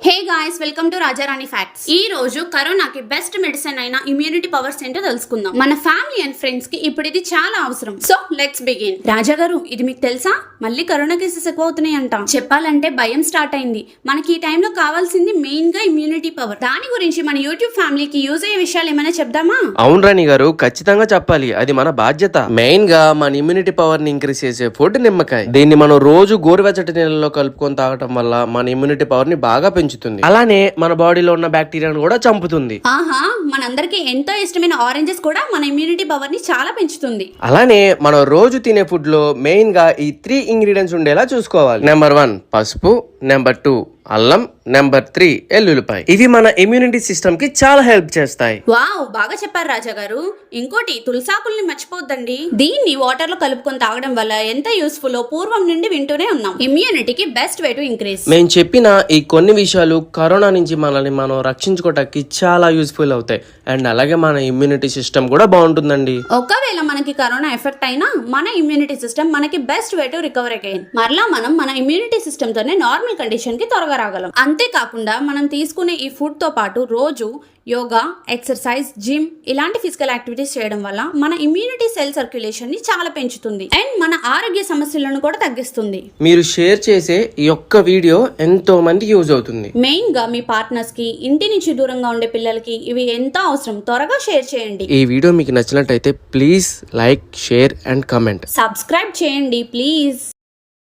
Hey guys, welcome to రాజారాణి facts. ఈ రోజు కరోనాకి బెస్ట్ మెడిసిన్ అయిన ఇమ్యూనిటీ పవర్స్ ఏంటో తెలుసుకుందాం. మన ఫ్యామిలీ అండ్ ఫ్రెండ్స్ కి ఇప్పుడు ఇది చాలా అవసరం. So let's begin. రాజా గారు, ఇది మీకు తెలుసా? మళ్ళీ కరోనా కేసెస్ ఎక్కువ అవుతున్నాయి అంట. చెప్పాలంటే భయం స్టార్ట్ అయింది. మనకి ఈ టైంలో కావాల్సింది మెయిన్ గా ఇమ్యూనిటీ పవర్. దాని గురించి మన యూట్యూబ్ ఫ్యామిలీకి యూజ్ అయ్యే విషయాలు ఏమైనా చెప్దామా? అవును రాణి గారు, ఖచ్చితంగా చెప్పాలి. అది మన బాధ్యత. మెయిన్ గా మన ఇమ్యూనిటీ పవర్ ని ఇంక్రీజ్ చేసే ఫుడ్ నిమ్మకాయ. దీన్ని మనం రోజు గోరువెచ్చటి నీళ్ళలో కలుపుకొని తాగటం వల్ల మన ఇమ్యూనిటీ పవర్ ని బాగా పెంచుతుంది. అలానే మన బాడీలో ఉన్న బ్యాక్టీరియాను కూడా చంపుతుంది. ఆహా, మనందరికి ఎంతో ఇష్టమైన ఆరెంజెస్ కూడా మన ఇమ్యూనిటీ పవర్ ని చాలా పెంచుతుంది. అలానే మనం రోజు తినే ఫుడ్ లో మెయిన్ గా ఈ 3 ఇంగ్రీడియంట్స్ ఉండేలా చూసుకోవాలి. నెంబర్ 1 పసుపు, నెంబర్ 2 అల్లం, నెంబర్ 3 ఎల్లుల్లిపాయ. ఇవి మన ఇమ్యూనిటీ సిస్టమ్ కి చాలా హెల్ప్ చేస్తాయి. వావ్, బాగా చెప్పారు రాజా గారు. ఇంకోటి, తులసాకుల్ని మర్చిపోద్దండి. దీన్ని వాటర్ లో కలుపుకొని తాగడం వల్ల ఎంత యూస్ఫుల్ పూర్వం నుండి వింటూనే ఉన్నాం. ఇమ్యూనిటీకి బెస్ట్ వే టు ఇంక్రీజ్. మేము చెప్పిన ఈ కొన్ని విషయాలు కరోనా నుంచి మనల్ని మనం రక్షించుకోవడానికి చాలా యూస్ఫుల్ అవుతాయి. అండ్ అలాగే మన ఇమ్యూనిటీ సిస్టమ్ కూడా బాగుంటుందండి. ఒకవేళ మనకి కరోనా ఎఫెక్ట్ అయినా మన ఇమ్యూనిటీ సిస్టమ్ మనకి best way to recover again. మరలా మనం మన ఇమ్యూనిటీ సిస్టమ్ తోనే నార్మల్ కండిషన్ కి త్వరగా రాగలం. అంతేకాకుండా మనం తీసుకునే ఈ ఫుడ్ తో పాటు రోజు యోగా, ఎక్సర్సైజ్, జిమ్ ఇలాంటి ఫిజికల్ యాక్టివిటీస్ చేయడం వల్ల మన ఇమ్యూనిటీ సెల్ సర్క్యులేషన్ ని చాలా పెంచుతుంది అండ్ మన ఆరోగ్య సమస్యలను కూడా తగ్గిస్తుంది. మీరు షేర్ చేసే ఈ ఒక్క వీడియో ఎంతో మందికి యూజ్ అవుతుంది. మెయిన్ గా మీ పార్ట్నర్స్ కి, ఇంటి నుంచి దూరంగా ఉండే పిల్లలకి ఇవి ఎంతో అవసరం. త్వరగా షేర్ చేయండి. ఈ వీడియో మీకు నచ్చినట్టయితే please like, share and comment. Subscribe చేయండి ప్లీజ్.